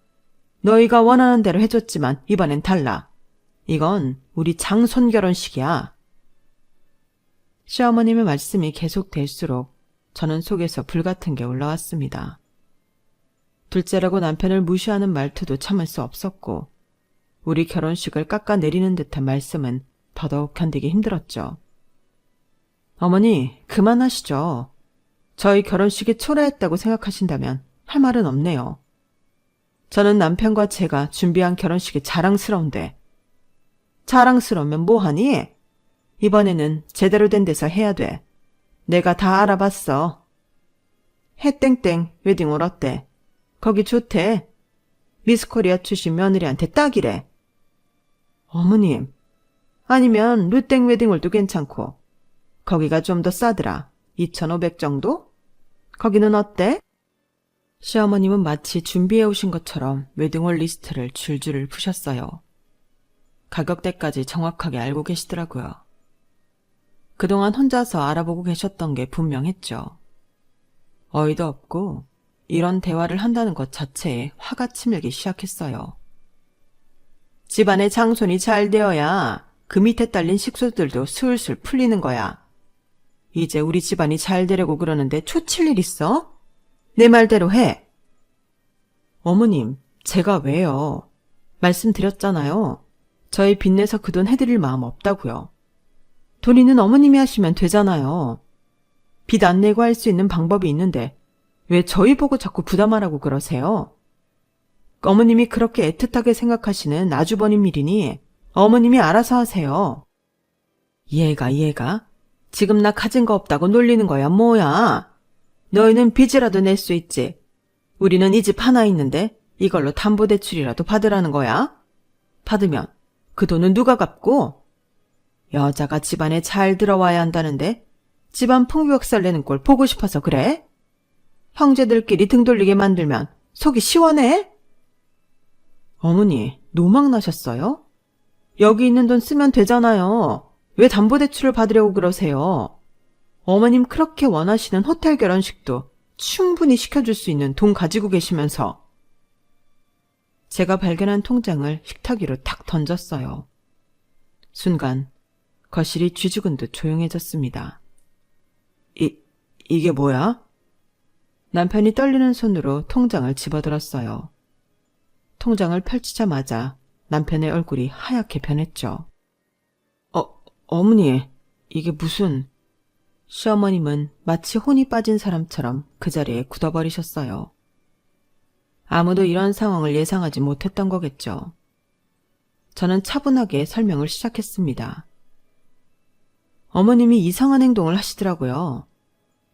너희가 원하는 대로 해줬지만 이번엔 달라. 이건 우리 장손 결혼식이야. 시어머님의 말씀이 계속될수록 저는 속에서 불같은 게 올라왔습니다. 둘째라고 남편을 무시하는 말투도 참을 수 없었고 우리 결혼식을 깎아내리는 듯한 말씀은 더더욱 견디기 힘들었죠. 어머니, 그만하시죠. 저희 결혼식이 초라했다고 생각하신다면 할 말은 없네요. 저는 남편과 제가 준비한 결혼식이 자랑스러운데. 자랑스러우면 뭐하니? 이번에는 제대로 된 데서 해야 돼. 내가 다 알아봤어. 해땡땡 웨딩홀 어때? 거기 좋대. 미스코리아 출신 며느리한테 딱이래. 어머님, 아니면 루땡 웨딩홀도 괜찮고 거기가 좀 더 싸더라. 2,500 정도? 거기는 어때? 시어머님은 마치 준비해 오신 것처럼 웨딩홀 리스트를 줄줄 푸셨어요. 가격대까지 정확하게 알고 계시더라고요. 그동안 혼자서 알아보고 계셨던 게 분명했죠. 어이도 없고 이런 대화를 한다는 것 자체에 화가 치밀기 시작했어요. 집안의 장손이 잘 되어야 그 밑에 딸린 식구들도 슬슬 풀리는 거야. 이제 우리 집안이 잘 되려고 그러는데 초칠 일 있어? 내 말대로 해. 어머님, 제가 왜요? 말씀드렸잖아요. 저희 빚내서 그 돈 해드릴 마음 없다고요. 돈이는 어머님이 하시면 되잖아요. 빚 안 내고 할 수 있는 방법이 있는데 왜 저희 보고 자꾸 부담하라고 그러세요? 어머님이 그렇게 애틋하게 생각하시는 아주버님 일이니 어머님이 알아서 하세요. 얘가 지금 나 가진 거 없다고 놀리는 거야, 뭐야? 너희는 빚이라도 낼 수 있지. 우리는 이 집 하나 있는데 이걸로 담보대출이라도 받으라는 거야? 받으면 그 돈은 누가 갚고? 여자가 집안에 잘 들어와야 한다는데 집안 풍비박살 내는 꼴 보고 싶어서 그래? 형제들끼리 등 돌리게 만들면 속이 시원해? 어머니, 노망 나셨어요? 여기 있는 돈 쓰면 되잖아요. 왜 담보대출을 받으려고 그러세요? 어머님 그렇게 원하시는 호텔 결혼식도 충분히 시켜줄 수 있는 돈 가지고 계시면서. 제가 발견한 통장을 식탁 위로 탁 던졌어요. 순간 거실이 쥐죽은 듯 조용해졌습니다. 이게 뭐야? 남편이 떨리는 손으로 통장을 집어들었어요. 통장을 펼치자마자 남편의 얼굴이 하얗게 변했죠. 어머니, 이게 무슨... 시어머님은 마치 혼이 빠진 사람처럼 그 자리에 굳어버리셨어요. 아무도 이런 상황을 예상하지 못했던 거겠죠. 저는 차분하게 설명을 시작했습니다. 어머님이 이상한 행동을 하시더라고요.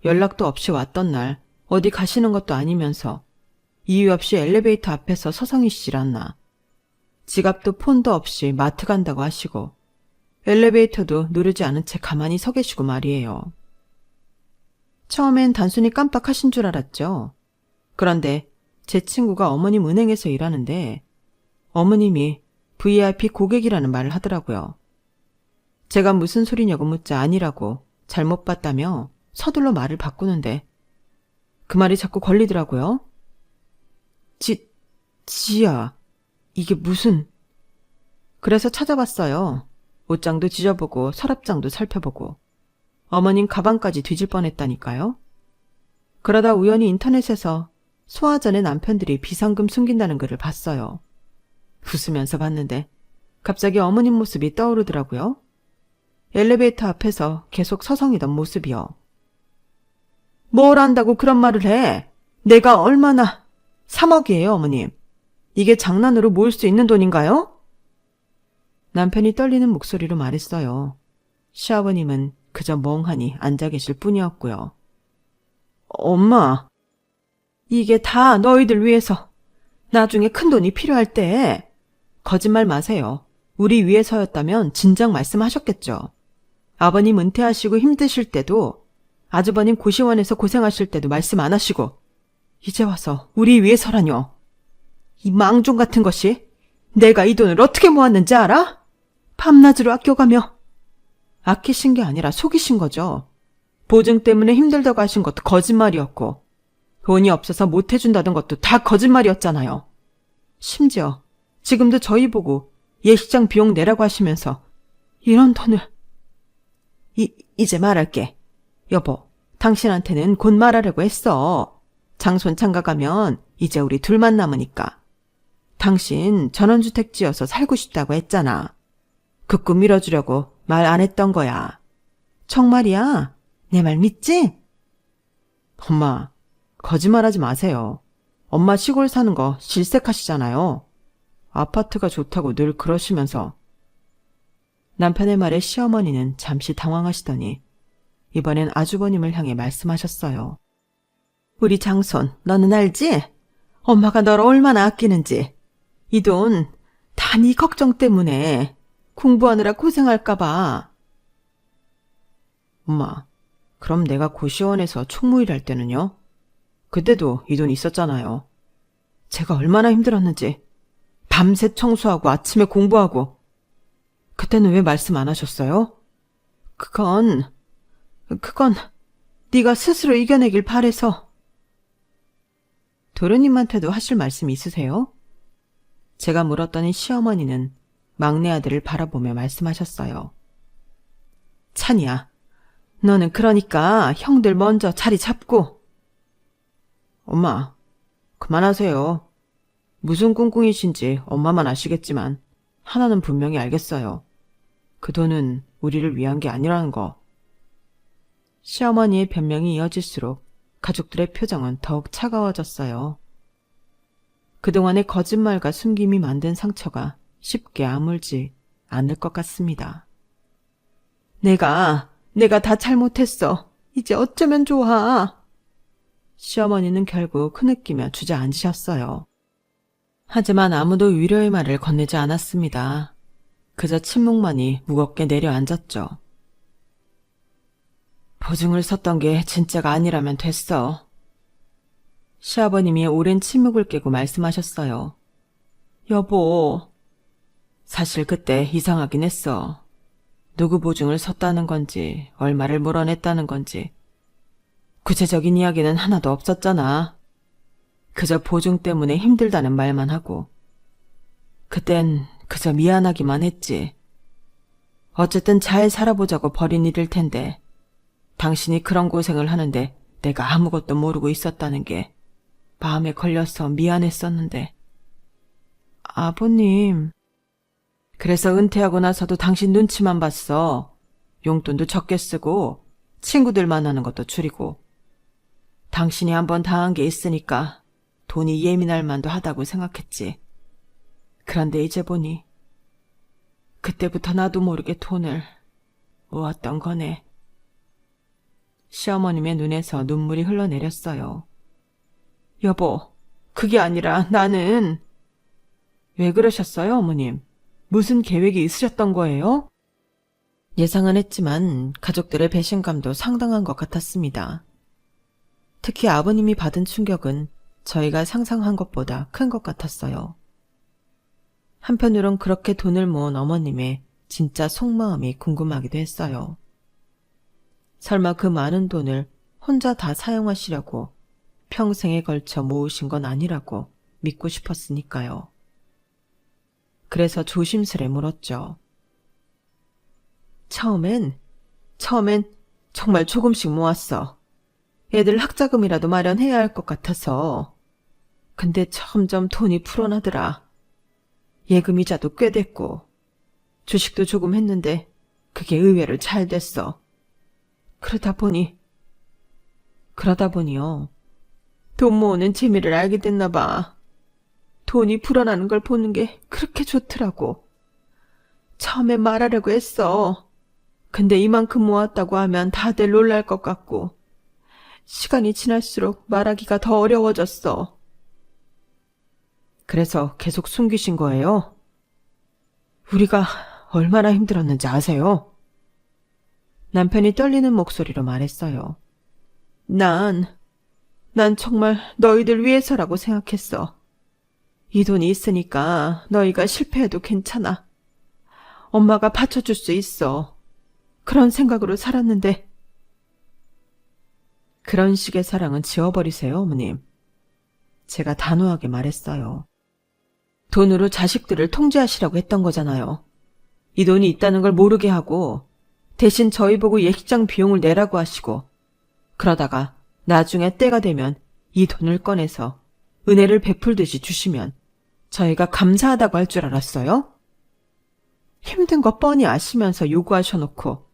연락도 없이 왔던 날 어디 가시는 것도 아니면서 이유 없이 엘리베이터 앞에서 서성이시질 않나. 지갑도 폰도 없이 마트 간다고 하시고 엘리베이터도 누르지 않은 채 가만히 서 계시고 말이에요. 처음엔 단순히 깜빡하신 줄 알았죠. 그런데 제 친구가 어머님 은행에서 일하는데 어머님이 VIP 고객이라는 말을 하더라고요. 제가 무슨 소리냐고 묻자 아니라고 잘못 봤다며 서둘러 말을 바꾸는데 그 말이 자꾸 걸리더라고요. 지야, 이게 무슨... 그래서 찾아봤어요. 옷장도 뒤져보고 서랍장도 살펴보고 어머님 가방까지 뒤질 뻔했다니까요. 그러다 우연히 인터넷에서 소화전에 남편들이 비상금 숨긴다는 글을 봤어요. 웃으면서 봤는데 갑자기 어머님 모습이 떠오르더라고요. 엘리베이터 앞에서 계속 서성이던 모습이요. 뭘 안다고 그런 말을 해? 내가 얼마나... 3억이에요, 어머님. 이게 장난으로 모을 수 있는 돈인가요? 남편이 떨리는 목소리로 말했어요. 시아버님은 그저 멍하니 앉아 계실 뿐이었고요. 엄마, 이게 다 너희들 위해서 나중에 큰 돈이 필요할 때 거짓말 마세요. 우리 위해서였다면 진작 말씀하셨겠죠. 아버님 은퇴하시고 힘드실 때도 아주버님 고시원에서 고생하실 때도 말씀 안 하시고 이제 와서 우리 위해서라뇨. 이 망종 같은 것이 내가 이 돈을 어떻게 모았는지 알아? 밤낮으로 아껴가며. 아끼신 게 아니라 속이신 거죠. 보증 때문에 힘들다고 하신 것도 거짓말이었고 돈이 없어서 못 해준다던 것도 다 거짓말이었잖아요. 심지어 지금도 저희 보고 예식장 비용 내라고 하시면서 이런 돈을... 이제 말할게. 여보, 당신한테는 곧 말하려고 했어. 장손 장가 가면 이제 우리 둘만 남으니까. 당신 전원주택 지어서 살고 싶다고 했잖아. 그 꿈 이뤄주려고 말 안 했던 거야. 정말이야? 내 말 믿지? 엄마, 거짓말하지 마세요. 엄마 시골 사는 거 질색하시잖아요. 아파트가 좋다고 늘 그러시면서. 남편의 말에 시어머니는 잠시 당황하시더니 이번엔 아주버님을 향해 말씀하셨어요. 우리 장손, 너는 알지? 엄마가 널 얼마나 아끼는지. 이 돈 다 네 걱정 때문에 공부하느라 고생할까 봐. 엄마, 그럼 내가 고시원에서 총무일 할 때는요? 그때도 이 돈 있었잖아요. 제가 얼마나 힘들었는지. 밤새 청소하고 아침에 공부하고. 그때는 왜 말씀 안 하셨어요? 그건 네가 스스로 이겨내길 바래서. 도련님한테도 하실 말씀 있으세요? 제가 물었더니 시어머니는 막내 아들을 바라보며 말씀하셨어요. 찬이야, 너는 그러니까 형들 먼저 자리 잡고. 엄마, 그만하세요. 무슨 꿍꿍이신지 엄마만 아시겠지만 하나는 분명히 알겠어요. 그 돈은 우리를 위한 게 아니라는 거. 시어머니의 변명이 이어질수록 가족들의 표정은 더욱 차가워졌어요. 그동안의 거짓말과 숨김이 만든 상처가 쉽게 아물지 않을 것 같습니다. 내가 내가 다 잘못했어. 이제 어쩌면 좋아. 시어머니는 결국 흐느끼며 주저앉으셨어요. 하지만 아무도 위로의 말을 건네지 않았습니다. 그저 침묵만이 무겁게 내려앉았죠. 보증을 섰던 게 진짜가 아니라면 됐어. 시아버님이 오랜 침묵을 깨고 말씀하셨어요. 여보, 사실 그때 이상하긴 했어. 누구 보증을 섰다는 건지 얼마를 물어냈다는 건지 구체적인 이야기는 하나도 없었잖아. 그저 보증 때문에 힘들다는 말만 하고. 그땐 그저 미안하기만 했지. 어쨌든 잘 살아보자고 벌인 일일 텐데 당신이 그런 고생을 하는데 내가 아무것도 모르고 있었다는 게 마음에 걸려서 미안했었는데. 아버님. 그래서 은퇴하고 나서도 당신 눈치만 봤어. 용돈도 적게 쓰고 친구들 만나는 것도 줄이고. 당신이 한번 당한 게 있으니까 돈이 예민할 만도 하다고 생각했지. 그런데 이제 보니 그때부터 나도 모르게 돈을 모았던 거네. 시어머님의 눈에서 눈물이 흘러내렸어요. 여보, 그게 아니라 나는... 왜 그러셨어요, 어머님? 무슨 계획이 있으셨던 거예요? 예상은 했지만 가족들의 배신감도 상당한 것 같았습니다. 특히 아버님이 받은 충격은 저희가 상상한 것보다 큰 것 같았어요. 한편으론 그렇게 돈을 모은 어머님의 진짜 속마음이 궁금하기도 했어요. 설마 그 많은 돈을 혼자 다 사용하시려고 평생에 걸쳐 모으신 건 아니라고 믿고 싶었으니까요. 그래서 조심스레 물었죠. 처음엔 정말 조금씩 모았어. 애들 학자금이라도 마련해야 할 것 같아서. 근데 점점 돈이 불어나더라. 예금 이자도 꽤 됐고 주식도 조금 했는데 그게 의외로 잘 됐어. 그러다 보니요. 돈 모으는 재미를 알게 됐나 봐. 돈이 불어나는 걸 보는 게 그렇게 좋더라고. 처음에 말하려고 했어. 근데 이만큼 모았다고 하면 다들 놀랄 것 같고 시간이 지날수록 말하기가 더 어려워졌어. 그래서 계속 숨기신 거예요? 우리가 얼마나 힘들었는지 아세요? 남편이 떨리는 목소리로 말했어요. 난 정말 너희들 위해서라고 생각했어. 이 돈이 있으니까 너희가 실패해도 괜찮아. 엄마가 받쳐줄 수 있어. 그런 생각으로 살았는데. 그런 식의 사랑은 지워버리세요, 어머님. 제가 단호하게 말했어요. 돈으로 자식들을 통제하시라고 했던 거잖아요. 이 돈이 있다는 걸 모르게 하고 대신 저희 보고 예식장 비용을 내라고 하시고 그러다가 나중에 때가 되면 이 돈을 꺼내서 은혜를 베풀듯이 주시면 저희가 감사하다고 할 줄 알았어요? 힘든 거 뻔히 아시면서 요구하셔놓고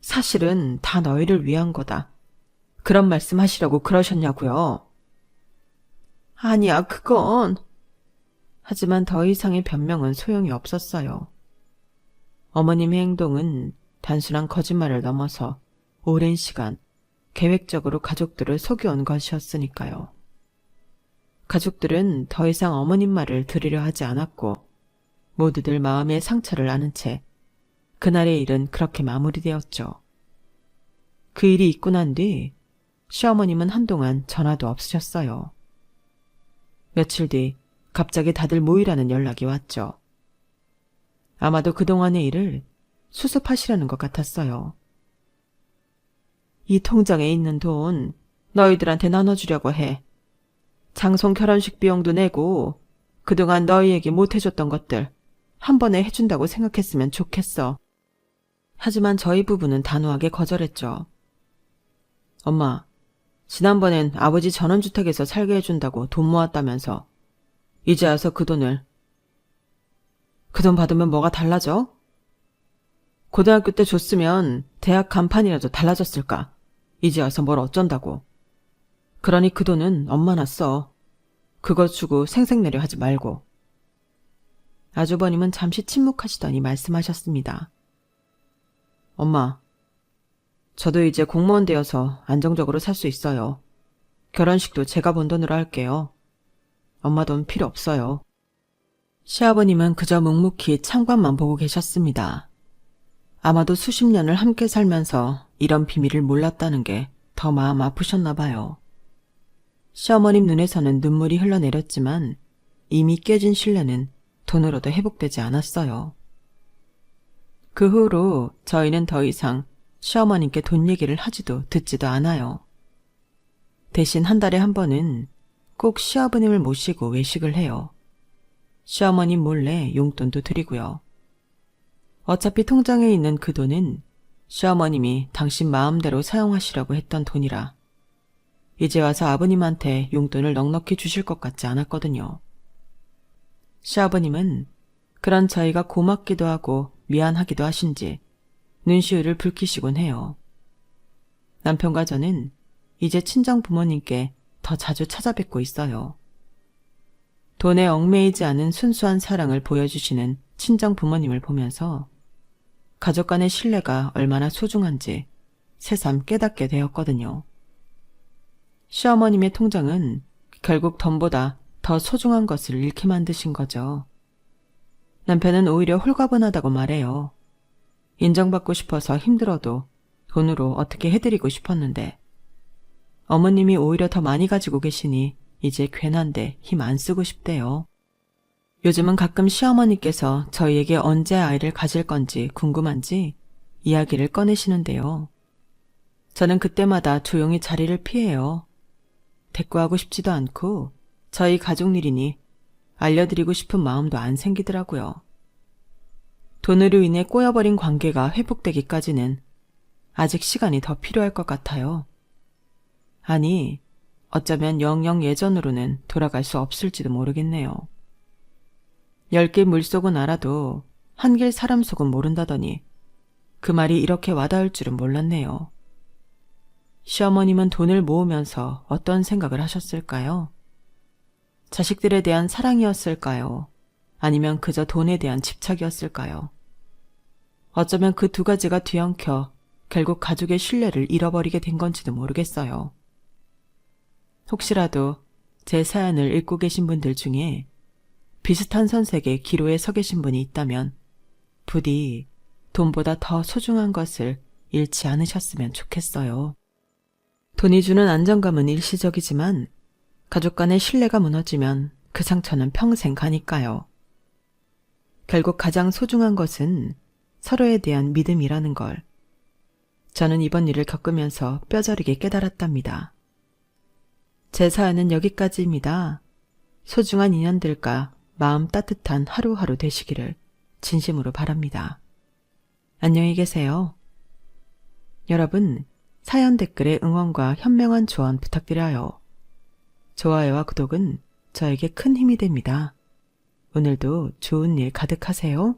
사실은 다 너희를 위한 거다. 그런 말씀 하시려고 그러셨냐고요. 아니야, 그건... 하지만 더 이상의 변명은 소용이 없었어요. 어머님의 행동은 단순한 거짓말을 넘어서 오랜 시간 계획적으로 가족들을 속여온 것이었으니까요. 가족들은 더 이상 어머님 말을 들으려 하지 않았고 모두들 마음의 상처를 아는 채 그날의 일은 그렇게 마무리되었죠. 그 일이 있고 난 뒤 시어머님은 한동안 전화도 없으셨어요. 며칠 뒤 갑자기 다들 모이라는 연락이 왔죠. 아마도 그동안의 일을 수습하시려는 것 같았어요. 이 통장에 있는 돈 너희들한테 나눠주려고 해. 장송 결혼식 비용도 내고 그동안 너희에게 못해줬던 것들 한 번에 해준다고 생각했으면 좋겠어. 하지만 저희 부부는 단호하게 거절했죠. 엄마, 지난번엔 아버지 전원주택에서 살게 해준다고 돈 모았다면서 이제 와서 그 돈 받으면 뭐가 달라져? 고등학교 때 줬으면 대학 간판이라도 달라졌을까? 이제 와서 뭘 어쩐다고. 그러니 그 돈은 엄마나 써. 그거 주고 생색내려 하지 말고. 아주버님은 잠시 침묵하시더니 말씀하셨습니다. 엄마, 저도 이제 공무원 되어서 안정적으로 살 수 있어요. 결혼식도 제가 번 돈으로 할게요. 엄마 돈 필요 없어요. 시아버님은 그저 묵묵히 창밖만 보고 계셨습니다. 아마도 수십 년을 함께 살면서 이런 비밀을 몰랐다는 게 더 마음 아프셨나 봐요. 시어머님 눈에서는 눈물이 흘러내렸지만 이미 깨진 신뢰는 돈으로도 회복되지 않았어요. 그 후로 저희는 더 이상 시어머님께 돈 얘기를 하지도 듣지도 않아요. 대신 한 달에 한 번은 꼭 시아버님을 모시고 외식을 해요. 시어머님 몰래 용돈도 드리고요. 어차피 통장에 있는 그 돈은 시어머님이 당신 마음대로 사용하시라고 했던 돈이라 이제 와서 아버님한테 용돈을 넉넉히 주실 것 같지 않았거든요. 시아버님은 그런 저희가 고맙기도 하고 미안하기도 하신지 눈시울을 붉히시곤 해요. 남편과 저는 이제 친정 부모님께 더 자주 찾아뵙고 있어요. 돈에 얽매이지 않은 순수한 사랑을 보여주시는 친정 부모님을 보면서 가족 간의 신뢰가 얼마나 소중한지 새삼 깨닫게 되었거든요. 시어머님의 통장은 결국 돈보다 더 소중한 것을 잃게 만드신 거죠. 남편은 오히려 홀가분하다고 말해요. 인정받고 싶어서 힘들어도 돈으로 어떻게 해드리고 싶었는데 어머님이 오히려 더 많이 가지고 계시니 이제 괜한데 힘 안 쓰고 싶대요. 요즘은 가끔 시어머니께서 저희에게 언제 아이를 가질 건지 궁금한지 이야기를 꺼내시는데요. 저는 그때마다 조용히 자리를 피해요. 대꾸하고 싶지도 않고 저희 가족 일이니 알려드리고 싶은 마음도 안 생기더라고요. 돈으로 인해 꼬여버린 관계가 회복되기까지는 아직 시간이 더 필요할 것 같아요. 아니, 어쩌면 영영 예전으로는 돌아갈 수 없을지도 모르겠네요. 10길 물속은 알아도 한길 사람 속은 모른다더니 그 말이 이렇게 와닿을 줄은 몰랐네요. 시어머님은 돈을 모으면서 어떤 생각을 하셨을까요? 자식들에 대한 사랑이었을까요? 아니면 그저 돈에 대한 집착이었을까요? 어쩌면 그 두 가지가 뒤엉켜 결국 가족의 신뢰를 잃어버리게 된 건지도 모르겠어요. 혹시라도 제 사연을 읽고 계신 분들 중에 비슷한 선색의 기로에 서 계신 분이 있다면 부디 돈보다 더 소중한 것을 잃지 않으셨으면 좋겠어요. 돈이 주는 안정감은 일시적이지만 가족 간의 신뢰가 무너지면 그 상처는 평생 가니까요. 결국 가장 소중한 것은 서로에 대한 믿음이라는 걸 저는 이번 일을 겪으면서 뼈저리게 깨달았답니다. 제 사연은 여기까지입니다. 소중한 인연들과 마음 따뜻한 하루하루 되시기를 진심으로 바랍니다. 안녕히 계세요. 여러분, 사연 댓글에 응원과 현명한 조언 부탁드려요. 좋아요와 구독은 저에게 큰 힘이 됩니다. 오늘도 좋은 일 가득하세요.